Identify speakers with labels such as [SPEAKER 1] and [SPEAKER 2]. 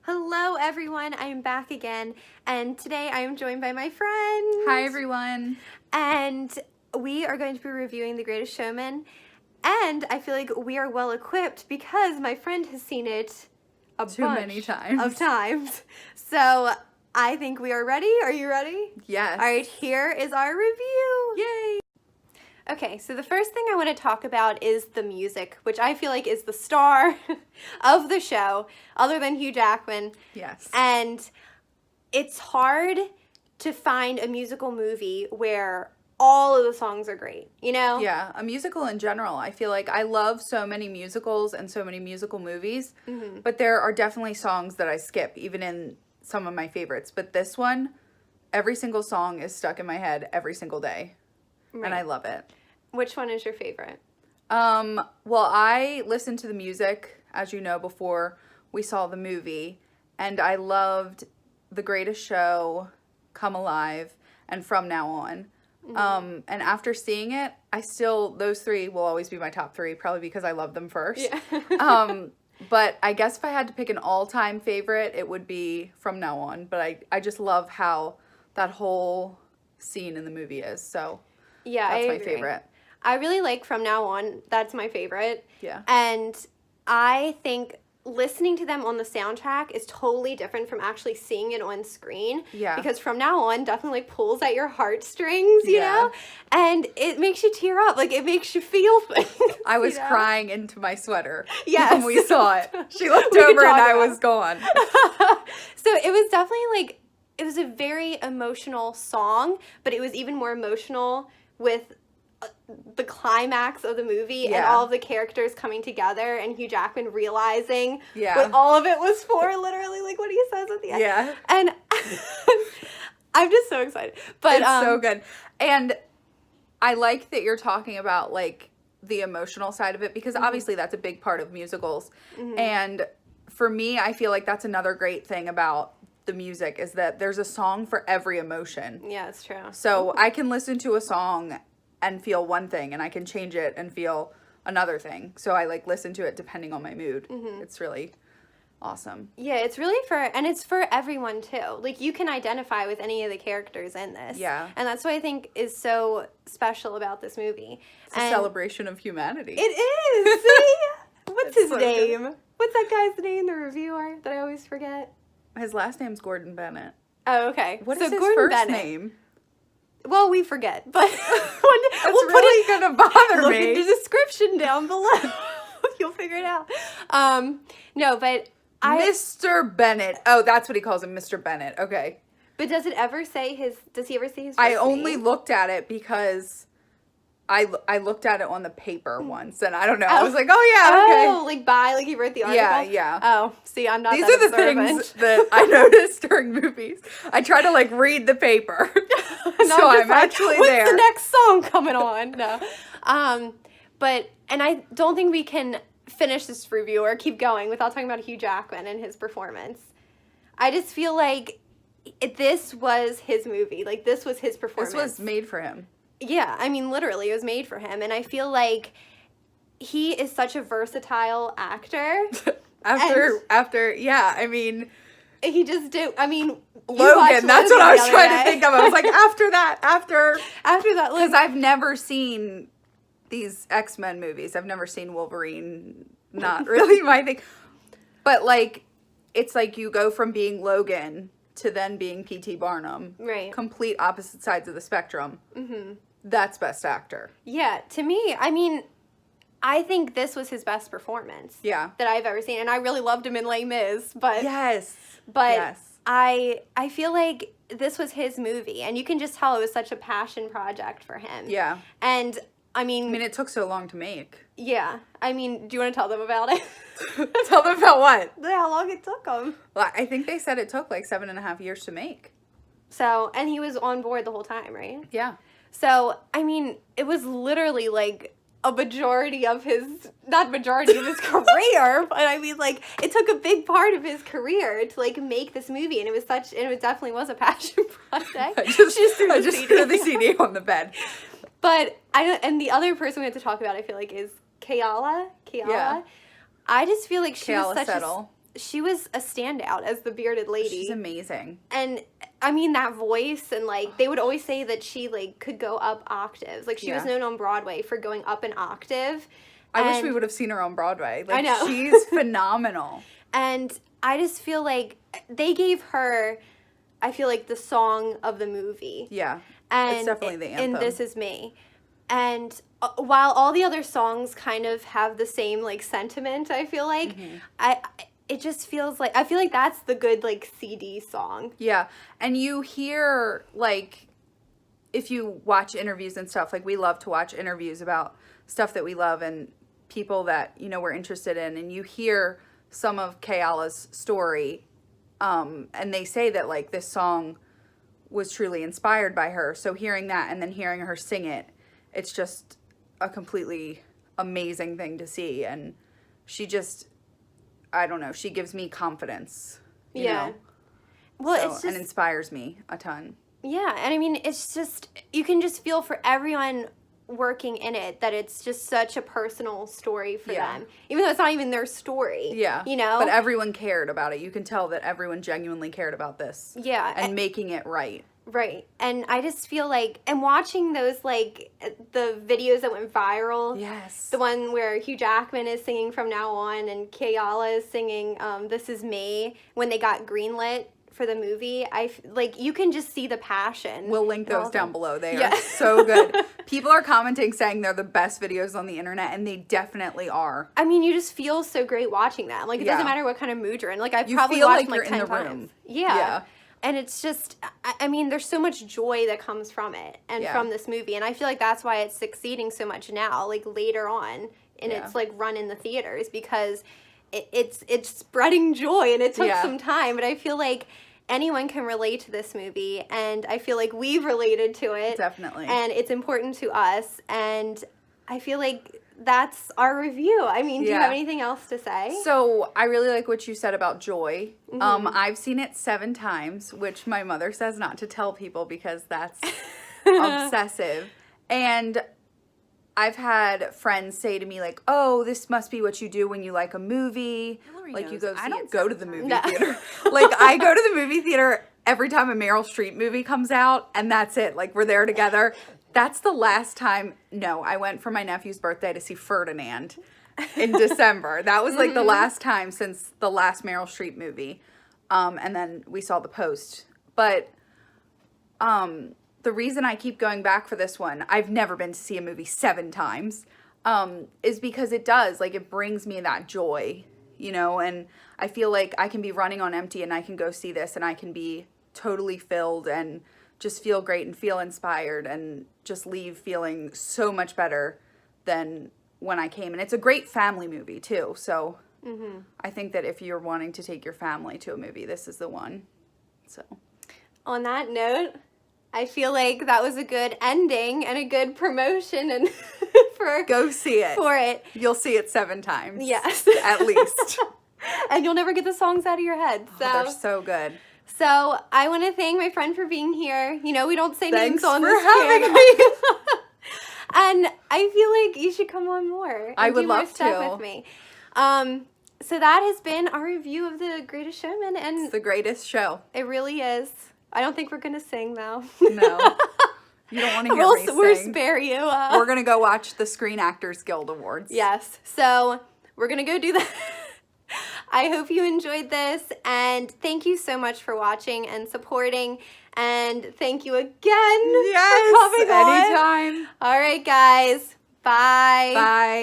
[SPEAKER 1] Hello everyone, I am back again, and today I am joined by my friend.
[SPEAKER 2] Hi everyone.
[SPEAKER 1] And we are going to be reviewing The Greatest Showman, and I feel like we are well equipped because my friend has seen it
[SPEAKER 2] Too many times.
[SPEAKER 1] So I think we are ready. Are you ready?
[SPEAKER 2] Yes.
[SPEAKER 1] All right, here is our review.
[SPEAKER 2] Yay.
[SPEAKER 1] Okay, so the first thing I want to talk about is the music, which I feel like is the star of the show, other than Hugh Jackman.
[SPEAKER 2] Yes.
[SPEAKER 1] And it's hard to find a musical movie where all of the songs are great, you know?
[SPEAKER 2] Yeah, a musical in general. I feel like I love so many musicals and so many musical movies, but there are definitely songs that I skip, even in some of my favorites. But this one, every single song is stuck in my head every single day.
[SPEAKER 1] Right.
[SPEAKER 2] And I love it.
[SPEAKER 1] Which one is your favorite?
[SPEAKER 2] Well, I listened to the music, as you know, before we saw the movie, and I loved The Greatest Show, Come Alive, and From Now On. And after seeing it, those three will always be my top three, probably because I love them first.
[SPEAKER 1] Yeah.
[SPEAKER 2] But I guess if I had to pick an all-time favorite, it would be From Now On. But I just love how that whole scene in the movie is, so
[SPEAKER 1] Yeah,
[SPEAKER 2] that's
[SPEAKER 1] I
[SPEAKER 2] my
[SPEAKER 1] agree.
[SPEAKER 2] favorite.
[SPEAKER 1] I really like From Now On. That's my favorite.
[SPEAKER 2] Yeah.
[SPEAKER 1] And I think listening to them on the soundtrack is totally different from actually seeing it on screen.
[SPEAKER 2] Yeah.
[SPEAKER 1] Because From Now On definitely pulls at your heartstrings, you
[SPEAKER 2] Yeah.
[SPEAKER 1] know? And it makes you tear up. Like, it makes you feel things.
[SPEAKER 2] I was
[SPEAKER 1] you know?
[SPEAKER 2] crying into my sweater
[SPEAKER 1] Yes.
[SPEAKER 2] when we saw it. She looked
[SPEAKER 1] We can
[SPEAKER 2] over and
[SPEAKER 1] talk
[SPEAKER 2] I
[SPEAKER 1] about
[SPEAKER 2] was gone.
[SPEAKER 1] So it was definitely like, it was a very emotional song, but it was even more emotional with the climax of the movie and
[SPEAKER 2] Yeah.
[SPEAKER 1] all of the characters coming together and Hugh Jackman realizing
[SPEAKER 2] Yeah.
[SPEAKER 1] what all of it was for, literally, like what he says at the end.
[SPEAKER 2] Yeah.
[SPEAKER 1] And I'm just so excited. But
[SPEAKER 2] It's so good. And I like that you're talking about like the emotional side of it because obviously that's a big part of musicals. And for me, I feel like that's another great thing about the music is that there's a song for every emotion.
[SPEAKER 1] Yeah, it's true.
[SPEAKER 2] So I can listen to a song and feel one thing and I can change it and feel another thing. So I like listen to it depending on my mood. It's really awesome.
[SPEAKER 1] Yeah, it's really and it's for everyone too. Like, you can identify with any of the characters in this.
[SPEAKER 2] Yeah.
[SPEAKER 1] And that's what I think is so special about this movie.
[SPEAKER 2] It's a celebration of humanity.
[SPEAKER 1] It is! See? What's
[SPEAKER 2] It's
[SPEAKER 1] his
[SPEAKER 2] so
[SPEAKER 1] name?
[SPEAKER 2] good.
[SPEAKER 1] What's that guy's name, the reviewer, that I always forget?
[SPEAKER 2] His last name's Gordon Bennett.
[SPEAKER 1] Oh, okay.
[SPEAKER 2] What
[SPEAKER 1] So
[SPEAKER 2] is his
[SPEAKER 1] Gordon
[SPEAKER 2] first
[SPEAKER 1] Bennett.
[SPEAKER 2] name?
[SPEAKER 1] Well, we forget, but
[SPEAKER 2] That's
[SPEAKER 1] we'll put
[SPEAKER 2] really
[SPEAKER 1] it,
[SPEAKER 2] gonna bother
[SPEAKER 1] look
[SPEAKER 2] me.
[SPEAKER 1] in the description down below. You'll figure it out. No, but
[SPEAKER 2] Mr. Bennett. Oh, that's what he calls him, Mr. Bennett. Okay.
[SPEAKER 1] But does he ever say his first
[SPEAKER 2] I only
[SPEAKER 1] name?
[SPEAKER 2] looked at it because I looked at it on the paper once, and I don't know. I was like, oh yeah, okay.
[SPEAKER 1] Oh, like he wrote the article?
[SPEAKER 2] Yeah, yeah.
[SPEAKER 1] Oh, see, I'm not
[SPEAKER 2] These
[SPEAKER 1] that
[SPEAKER 2] are the
[SPEAKER 1] observant.
[SPEAKER 2] things that I noticed during movies. I try to like read the paper,
[SPEAKER 1] And
[SPEAKER 2] so
[SPEAKER 1] just
[SPEAKER 2] I'm
[SPEAKER 1] like,
[SPEAKER 2] actually
[SPEAKER 1] what's
[SPEAKER 2] there.
[SPEAKER 1] the next song coming on? No. And I don't think we can finish this review or keep going without talking about Hugh Jackman and his performance. I just feel like this was his movie. Like, this was his performance.
[SPEAKER 2] This was made for him.
[SPEAKER 1] Yeah, I mean, literally, it was made for him. And I feel like he is such a versatile actor.
[SPEAKER 2] After, yeah, I mean,
[SPEAKER 1] He just did, I mean, you watched
[SPEAKER 2] Logan, that's what I was
[SPEAKER 1] the
[SPEAKER 2] trying
[SPEAKER 1] other
[SPEAKER 2] to
[SPEAKER 1] day.
[SPEAKER 2] think of. I was like, after that,
[SPEAKER 1] After that, like,
[SPEAKER 2] because I've never seen these X-Men movies. I've never seen Wolverine. Not really my thing. But, like, it's like you go from being Logan to then being P.T. Barnum.
[SPEAKER 1] Right.
[SPEAKER 2] Complete opposite sides of the spectrum. That's Best Actor.
[SPEAKER 1] yeah, to me, I mean, I think this was his best performance.
[SPEAKER 2] Yeah.
[SPEAKER 1] That I've ever seen. And I really loved him in Les Mis, but
[SPEAKER 2] Yes.
[SPEAKER 1] but
[SPEAKER 2] Yes.
[SPEAKER 1] I feel like this was his movie, and you can just tell it was such a passion project for him.
[SPEAKER 2] Yeah.
[SPEAKER 1] And I
[SPEAKER 2] I
[SPEAKER 1] mean,
[SPEAKER 2] mean, it took so long to make.
[SPEAKER 1] yeah. I mean, do you want to tell them about it?
[SPEAKER 2] Tell them about what?
[SPEAKER 1] How long it took him.
[SPEAKER 2] Well, I think they said it took like 7.5 years to make.
[SPEAKER 1] So, and he was on board the whole time, right?
[SPEAKER 2] Yeah.
[SPEAKER 1] So, I mean, it was literally like a majority of not majority of his career, but I mean, like, it took a big part of his career to, like, make this movie, and it definitely was a passion project.
[SPEAKER 2] I just
[SPEAKER 1] threw
[SPEAKER 2] I
[SPEAKER 1] the
[SPEAKER 2] just
[SPEAKER 1] CD
[SPEAKER 2] threw the
[SPEAKER 1] down.
[SPEAKER 2] CD on the bed.
[SPEAKER 1] But, and the other person we have to talk about, I feel like, is Kayala.
[SPEAKER 2] Yeah.
[SPEAKER 1] I just feel like she was
[SPEAKER 2] Kayala
[SPEAKER 1] such
[SPEAKER 2] Settle.
[SPEAKER 1] she was a standout as the bearded lady.
[SPEAKER 2] She's amazing.
[SPEAKER 1] And I mean, that voice, and like they would always say that she like could go up octaves. Like she was known on Broadway for going up an octave.
[SPEAKER 2] I wish we would have seen her on Broadway. Like,
[SPEAKER 1] I know.
[SPEAKER 2] She's phenomenal.
[SPEAKER 1] And I just feel like they gave her, I feel like, the song of the movie.
[SPEAKER 2] Yeah.
[SPEAKER 1] And
[SPEAKER 2] it's definitely the anthem.
[SPEAKER 1] And This Is Me. And while all the other songs kind of have the same like sentiment, I feel like, it just feels like, I feel like that's the good like CD song.
[SPEAKER 2] Yeah. And you hear, like, if you watch interviews and stuff, like we love to watch interviews about stuff that we love and people that, you know, we're interested in, and you hear some of Kayala's story, and they say that like this song was truly inspired by her. So hearing that and then hearing her sing it, it's just a completely amazing thing to see. And she just, I don't know, she gives me confidence, you know?
[SPEAKER 1] Well,
[SPEAKER 2] So,
[SPEAKER 1] it's just,
[SPEAKER 2] and inspires me a ton.
[SPEAKER 1] Yeah, and I mean, it's just, you can just feel for everyone working in it that it's just such a personal story for them, even though it's not even their story.
[SPEAKER 2] Yeah,
[SPEAKER 1] you know,
[SPEAKER 2] but everyone cared about it. You can tell that everyone genuinely cared about this.
[SPEAKER 1] Yeah,
[SPEAKER 2] and making it right.
[SPEAKER 1] Right. And I just feel like, and watching those, like, the videos that went viral.
[SPEAKER 2] Yes.
[SPEAKER 1] The one where Hugh Jackman is singing From Now On and Kayala is singing This Is Me when they got greenlit for the movie. Like, you can just see the passion.
[SPEAKER 2] We'll link those down below. They
[SPEAKER 1] Yeah.
[SPEAKER 2] are so good. People are commenting saying they're the best videos on the internet, and they definitely are.
[SPEAKER 1] I mean, you just feel so great watching that. Like, it doesn't matter what kind of mood you're in. Like, I've probably watched them like 10 times. Yeah. And it's just, I mean, there's so much joy that comes from it and from this movie. And I feel like that's why it's succeeding so much now, like later on in its like run in the theaters, because it's spreading joy, and it took some time. But I feel like anyone can relate to this movie, and I feel like we've related to it.
[SPEAKER 2] Definitely.
[SPEAKER 1] And it's important to us. And I feel like that's our review. I mean, do you have anything else to say?
[SPEAKER 2] So I really like what you said about joy. I've seen it 7 times, which my mother says not to tell people because that's obsessive. And I've had friends say to me like, "Oh, this must be what you do when you like a movie. Like you go see
[SPEAKER 3] I don't
[SPEAKER 2] it
[SPEAKER 3] go to
[SPEAKER 2] the
[SPEAKER 3] the
[SPEAKER 2] movie theater." Like I go to the movie theater every time a Meryl Streep movie comes out, and that's it. Like we're there together. That's the last time. No, I went for my nephew's birthday to see Ferdinand in December. That was like the last time since the last Meryl Streep movie. And then we saw The Post. But the reason I keep going back for this one, I've never been to see a movie 7 times, is because it does. Like it brings me that joy, you know, and I feel like I can be running on empty and I can go see this and I can be totally filled and just feel great and feel inspired and just leave feeling so much better than when I came. And it's a great family movie too. So I think that if you're wanting to take your family to a movie, this is the one. So
[SPEAKER 1] on that note, I feel like that was a good ending and a good promotion and for
[SPEAKER 2] go see it.
[SPEAKER 1] For it.
[SPEAKER 2] You'll see it 7 times.
[SPEAKER 1] Yes.
[SPEAKER 2] At least.
[SPEAKER 1] And you'll never get the songs out of your head. So
[SPEAKER 2] they're so good.
[SPEAKER 1] So I want to thank my friend for being here. You know, we don't say names on this
[SPEAKER 2] having
[SPEAKER 1] channel. And I feel like you should come on more.
[SPEAKER 2] I would
[SPEAKER 1] do more
[SPEAKER 2] love
[SPEAKER 1] stuff
[SPEAKER 2] to.
[SPEAKER 1] With me. So that has been our review of The Greatest Showman, and
[SPEAKER 2] it's the greatest show.
[SPEAKER 1] It really is. I don't think we're gonna sing though.
[SPEAKER 2] No. You don't want to hear me sing.
[SPEAKER 1] We'll spare you.
[SPEAKER 2] We're gonna go watch the Screen Actors Guild Awards.
[SPEAKER 1] Yes. So we're gonna go do that. I hope you enjoyed this, and thank you so much for watching and supporting, and thank you again for coming on.
[SPEAKER 2] Anytime.
[SPEAKER 1] All right, guys. Bye.
[SPEAKER 2] Bye.